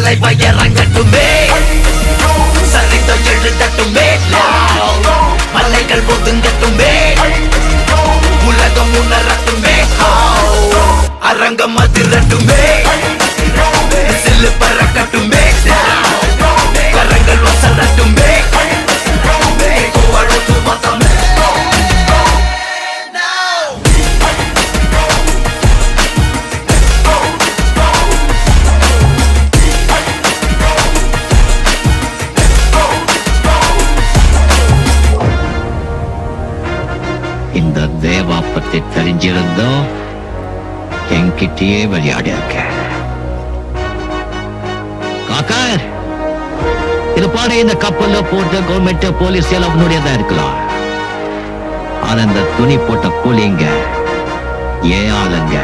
தலைவ இறங்கட்டுமே, சரிதம் எழுதட்டுமே, மலைகள் ஒதுங்கட்டுமே, உலகம் உணரட்டுமே, அரங்கம் அதிரட்டுமே, சில்லு பறக்கட்டுமே, கரங்கள் வசரட்டுமே, கோவழத்து மதமே. இந்த தேவா பத்தி தெரிஞ்சிருந்தோ என்கிட்டயே விளையாடி இருக்க. காக்கா, இது பாட இந்த கப்பல்ல போட்ட கவர்மெண்ட் போலீஸ் எல்லாம் உன்னுடையதான் இருக்கலாம். ஆனா இந்த துணி போட்ட கூலிங்க ஏன் ஆளுங்க.